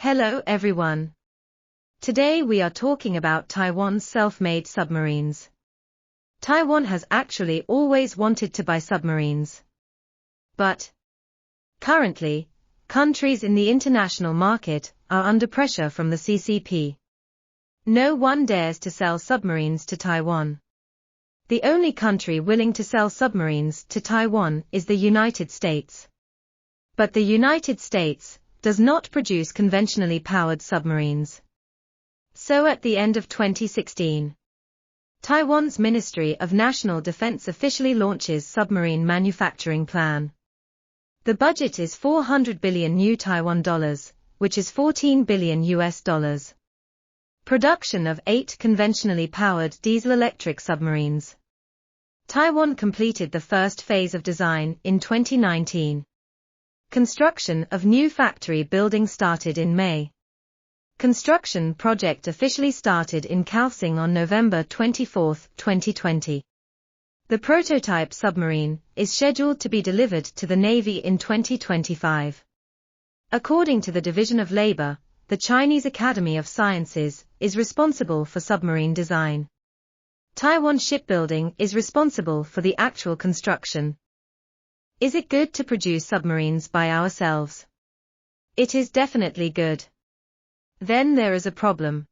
Hello everyone. Today we are talking about Taiwan's self-made submarines. Taiwan has actually always wanted to buy submarines. But currently, countries in the international market are under pressure from the CCP. No one dares to sell submarines to Taiwan. The only country willing to sell submarines to Taiwan is the United States. But the United States does not produce conventionally powered submarines. So at the end of 2016, Taiwan's Ministry of National Defense officially launches submarine manufacturing plan. The budget is 400 billion new Taiwan dollars, which is 14 billion US dollars. Production of 8 conventionally powered diesel-electric submarines. Taiwan completed the first phase of design in 2019. Construction of new factory building started in May. Construction project officially started in Kaohsiung on November 24, 2020. The prototype submarine is scheduled to be delivered to the Navy in 2025. According to the Division of Labor, the Chinese Academy of Sciences is responsible for submarine design. Taiwan Shipbuilding is responsible for the actual construction. Is it good to produce submarines by ourselves? It is definitely good. Then there is a problem.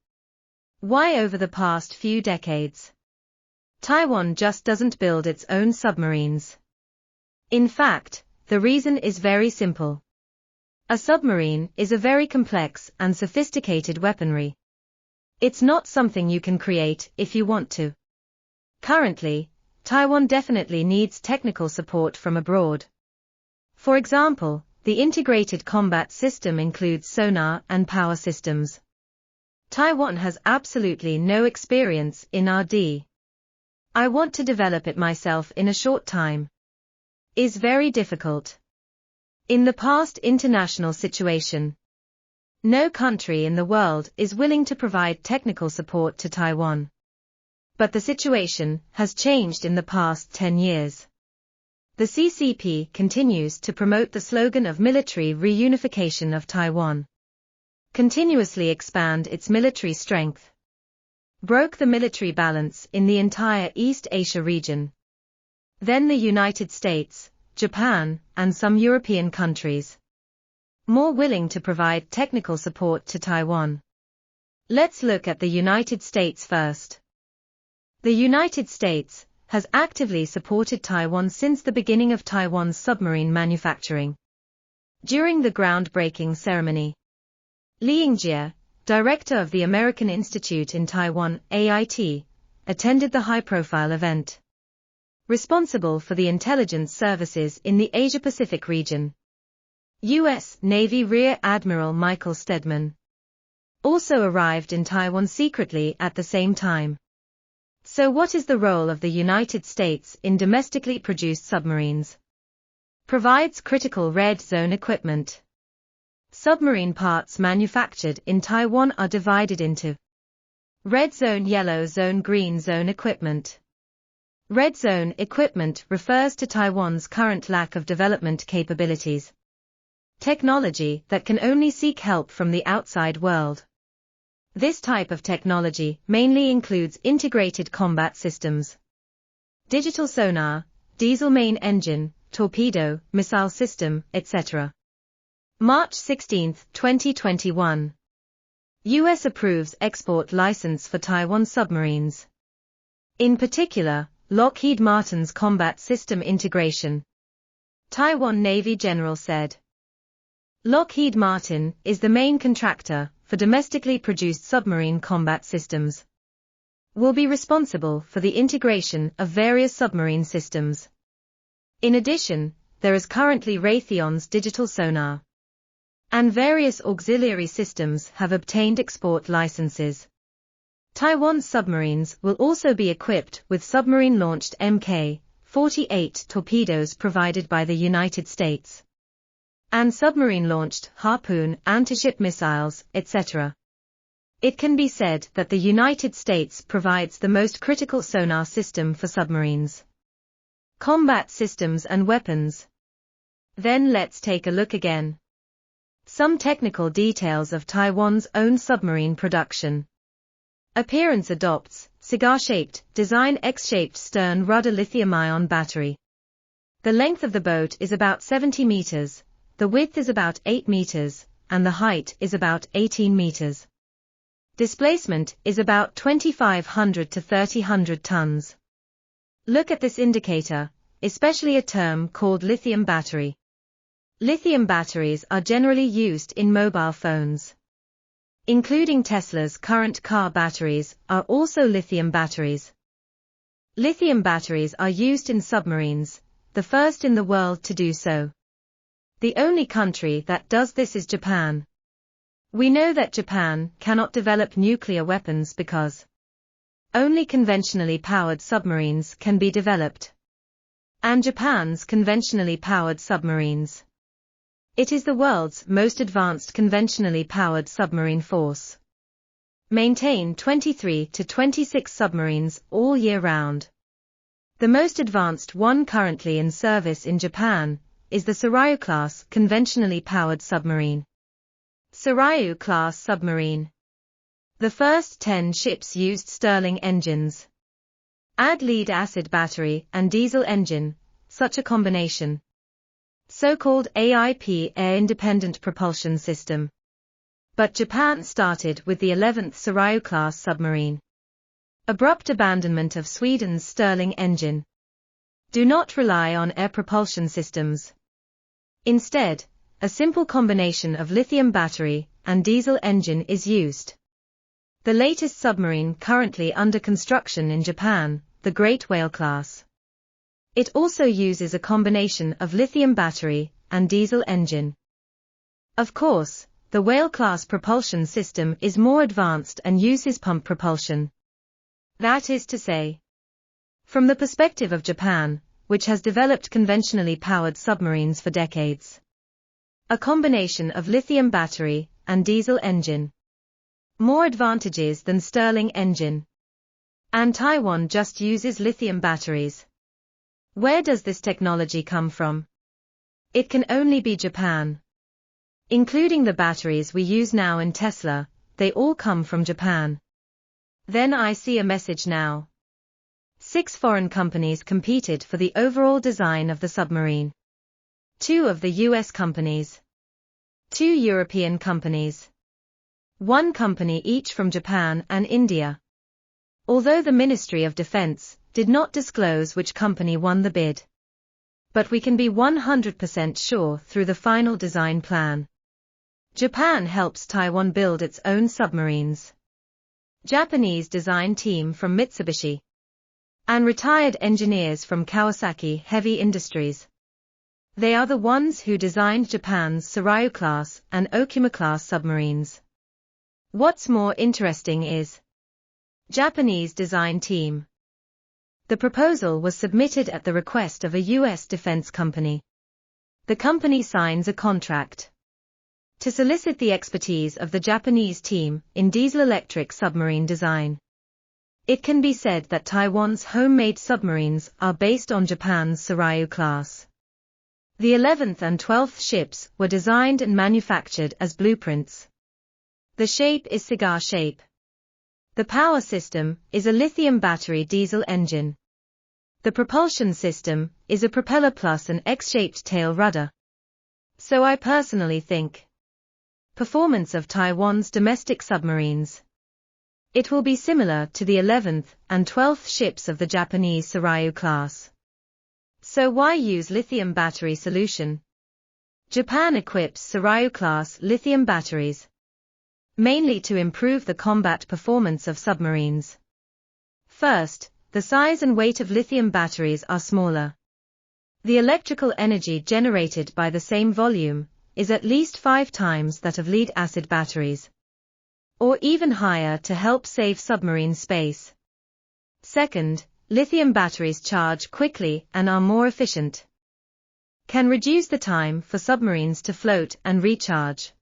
Why over the past few decades, Taiwan just doesn't build its own submarines? In fact, the reason is very simple. A submarine is a very complex and sophisticated weaponry. It's not something you can create if you want to. Currently, Taiwan definitely needs technical support from abroad. For example, the integrated combat system includes sonar and power systems. Taiwan has absolutely no experience in R&D. I want to develop it myself in a short time. Is very difficult. In the past international situation, no country in the world is willing to provide technical support to Taiwan. But the situation has changed in the past 10 years. The CCP continues to promote the slogan of military reunification of Taiwan. Continuously expand its military strength. Broke the military balance in the entire East Asia region. Then the United States, Japan, and some European countries. More willing to provide technical support to Taiwan. Let's look at the United States first. The United States has actively supported Taiwan since the beginning of Taiwan's submarine manufacturing. During the groundbreaking ceremony, Li Yingjie, director of the American Institute in Taiwan, AIT, attended the high-profile event. Responsible for the intelligence services in the Asia-Pacific region, U.S. Navy Rear Admiral Michael Stedman also arrived in Taiwan secretly at the same time. So what is the role of the United States in domestically produced submarines? Provides critical red zone equipment. Submarine parts manufactured in Taiwan are divided into red zone, yellow zone, green zone equipment. Red zone equipment refers to Taiwan's current lack of development capabilities. Technology that can only seek help from the outside world. This type of technology mainly includes integrated combat systems, digital sonar, diesel main engine, torpedo, missile system, etc. March 16, 2021. U.S. approves export license for Taiwan submarines. In particular, Lockheed Martin's combat system integration. Taiwan Navy General said. Lockheed Martin is the main contractor for domestically produced submarine combat systems. Will be responsible for the integration of various submarine systems. In addition, there is currently Raytheon's digital sonar. And various auxiliary systems have obtained export licenses. Taiwan submarines will also be equipped with submarine-launched Mk-48 torpedoes provided by the United States. And submarine-launched Harpoon anti-ship missiles, etc. It can be said that the United States provides the most critical sonar system for submarines. Combat systems and weapons. Then let's take a look again. Some technical details of Taiwan's own submarine production. Appearance: adopts cigar-shaped, design X-shaped stern rudder lithium-ion battery. The length of the boat is about 70 meters, the width is about 8 meters, and the height is about 18 meters. Displacement is about 2,500 to 3,000 tons. Look at this indicator, especially a term called lithium battery. Lithium batteries are generally used in mobile phones. Including Tesla's current car batteries are also lithium batteries. Lithium batteries are used in submarines, the first in the world to do so. The only country that does this is Japan. We know that Japan cannot develop nuclear weapons because only conventionally powered submarines can be developed. And Japan's conventionally powered submarines. It is the world's most advanced conventionally powered submarine force. Maintain 23 to 26 submarines all year round. The most advanced one currently in service in Japan is the Soryu-class conventionally powered submarine. Soryu-class submarine. The first 10 ships used Stirling engines. Add lead-acid battery and diesel engine, such a combination. So-called AIP air-independent propulsion system. But Japan started with the 11th Soryu-class submarine. Abrupt abandonment of Sweden's Stirling engine. Do not rely on air propulsion systems. Instead, a simple combination of lithium battery and diesel engine is used. The latest submarine currently under construction in Japan, the Great Whale class. It also uses a combination of lithium battery and diesel engine. Of course, the Whale-class propulsion system is more advanced and uses pump propulsion. That is to say, from the perspective of Japan, which has developed conventionally powered submarines for decades. A combination of lithium battery and diesel engine. More advantages than Stirling engine. And Taiwan just uses lithium batteries. Where does this technology come from? It can only be Japan. Including the batteries we use now in Tesla, they all come from Japan. Then I see a message now. 6 foreign companies competed for the overall design of the submarine. 2 of the US companies. 2 European companies. 1 company each from Japan and India. Although the Ministry of Defense did not disclose which company won the bid. But we can be 100% sure through the final design plan. Japan helps Taiwan build its own submarines. Japanese design team from Mitsubishi. And retired engineers from Kawasaki Heavy Industries. They are the ones who designed Japan's Soryu-class and Okuma-class submarines. What's more interesting is Japanese design team. The proposal was submitted at the request of a U.S. defense company. The company signs a contract to solicit the expertise of the Japanese team in diesel-electric submarine design. It can be said that Taiwan's homemade submarines are based on Japan's Soryu class. The 11th and 12th ships were designed and manufactured as blueprints. The shape is cigar shape. The power system is a lithium battery diesel engine. The propulsion system is a propeller plus an X-shaped tail rudder. So I personally think performance of Taiwan's domestic submarines. It will be similar to the 11th and 12th ships of the Japanese Soryu class. So why use lithium battery solution? Japan equips Soryu class lithium batteries mainly to improve the combat performance of submarines. First, the size and weight of lithium batteries are smaller. The electrical energy generated by the same volume is at least 5 times that of lead-acid batteries, or even higher to help save submarine space. Second, lithium batteries charge quickly and are more efficient. Can reduce the time for submarines to float and recharge,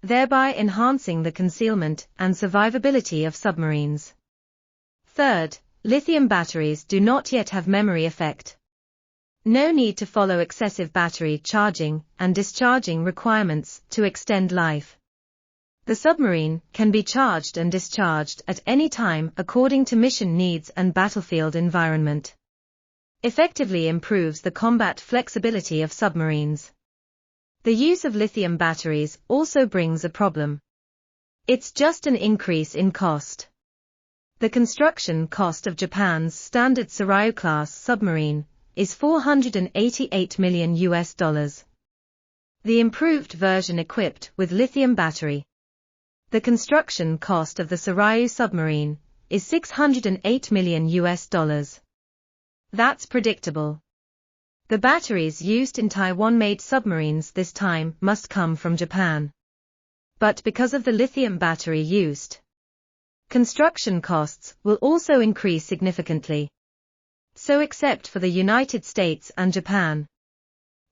thereby enhancing the concealment and survivability of submarines. Third, lithium batteries do not yet have memory effect. No need to follow excessive battery charging and discharging requirements to extend life. The submarine can be charged and discharged at any time according to mission needs and battlefield environment. Effectively improves the combat flexibility of submarines. The use of lithium batteries also brings a problem. It's just an increase in cost. The construction cost of Japan's standard Sarayu-class submarine is $488 million. The improved version equipped with lithium battery. The construction cost of the Sarayu submarine is $608 million. That's predictable. The batteries used in Taiwan-made submarines this time must come from Japan. But because of the lithium battery used, construction costs will also increase significantly. So except for the United States and Japan,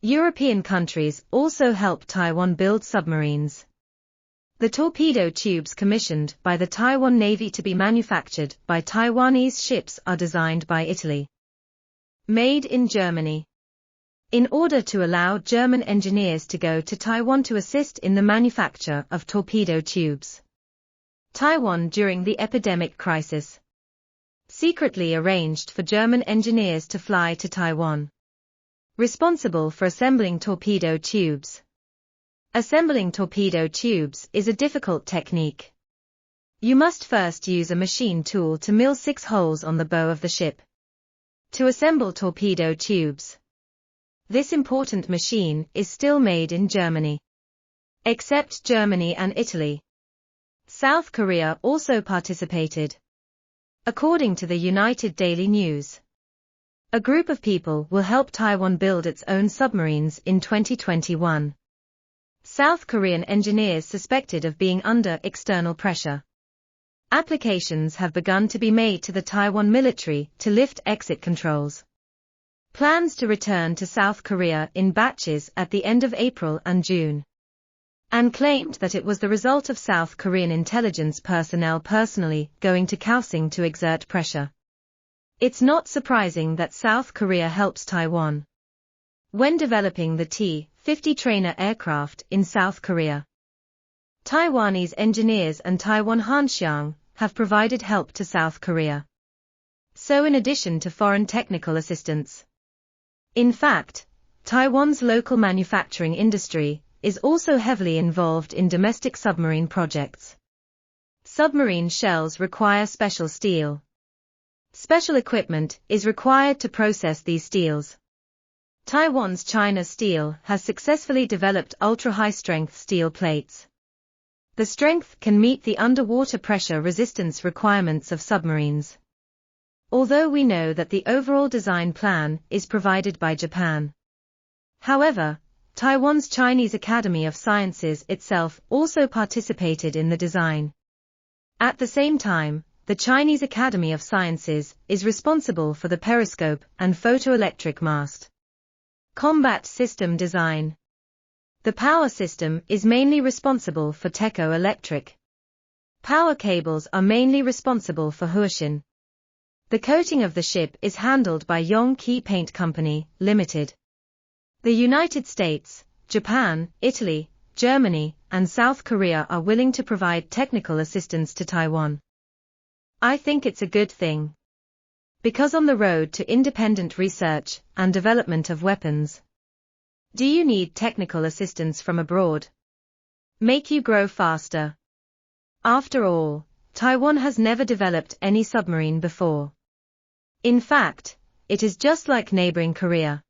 European countries also help Taiwan build submarines. The torpedo tubes commissioned by the Taiwan Navy to be manufactured by Taiwanese ships are designed by Italy. Made in Germany. In order to allow German engineers to go to Taiwan to assist in the manufacture of torpedo tubes. Taiwan during the epidemic crisis secretly arranged for German engineers to fly to Taiwan, responsible for assembling torpedo tubes. Assembling torpedo tubes is a difficult technique. You must first use a machine tool to mill 6 holes on the bow of the ship to assemble torpedo tubes. This important machine is still made in Germany. Except Germany and Italy. South Korea also participated. According to the United Daily News, a group of people will help Taiwan build its own submarines in 2021. South Korean engineers suspected of being under external pressure. Applications have begun to be made to the Taiwan military to lift exit controls. Plans to return to South Korea in batches at the end of April and June. And claimed that it was the result of South Korean intelligence personnel personally going to Kaohsiung to exert pressure. It's not surprising that South Korea helps Taiwan when developing the T-50 trainer aircraft in South Korea. Taiwanese engineers and Taiwan Hanshiang have provided help to South Korea. So in addition to foreign technical assistance. In fact, Taiwan's local manufacturing industry is also heavily involved in domestic submarine projects. Submarine shells require special steel. Special equipment is required to process these steels. Taiwan's China Steel has successfully developed ultra-high-strength steel plates. The strength can meet the underwater pressure resistance requirements of submarines. Although we know that the overall design plan is provided by Japan. However, Taiwan's Chinese Academy of Sciences itself also participated in the design. At the same time, the Chinese Academy of Sciences is responsible for the periscope and photoelectric mast. Combat system design. The power system is mainly responsible for Teco Electric. Power cables are mainly responsible for Huashin. The coating of the ship is handled by Yongqi Paint Company, Limited. The United States, Japan, Italy, Germany, and South Korea are willing to provide technical assistance to Taiwan. I think it's a good thing. Because on the road to independent research and development of weapons, do you need technical assistance from abroad? Make you grow faster. After all, Taiwan has never developed any submarine before. In fact, it is just like neighboring Korea.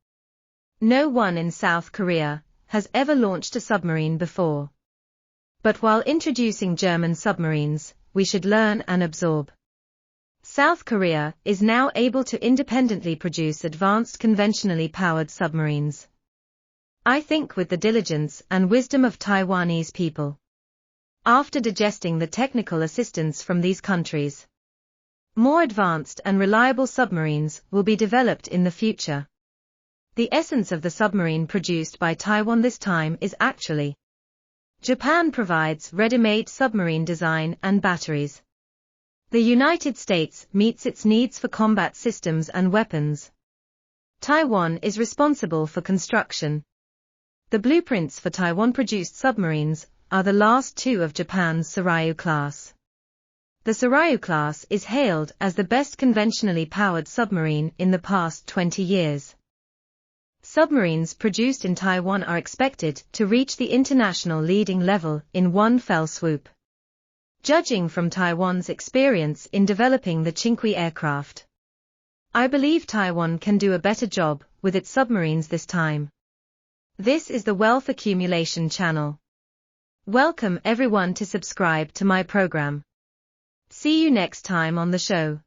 No one in South Korea has ever launched a submarine before. But while introducing German submarines, we should learn and absorb. South Korea is now able to independently produce advanced conventionally powered submarines. I think with the diligence and wisdom of Taiwanese people. After digesting the technical assistance from these countries, more advanced and reliable submarines will be developed in the future. The essence of the submarine produced by Taiwan this time is actually Japan provides ready-made submarine design and batteries. The United States meets its needs for combat systems and weapons. Taiwan is responsible for construction. The blueprints for Taiwan-produced submarines are the last two of Japan's Soryu class. The Soryu class is hailed as the best conventionally powered submarine in the past 20 years. Submarines produced in Taiwan are expected to reach the international leading level in one fell swoop. Judging from Taiwan's experience in developing the Qinghui aircraft, I believe Taiwan can do a better job with its submarines this time. This is the Wealth Accumulation channel. Welcome everyone to subscribe to my program. See you next time on the show.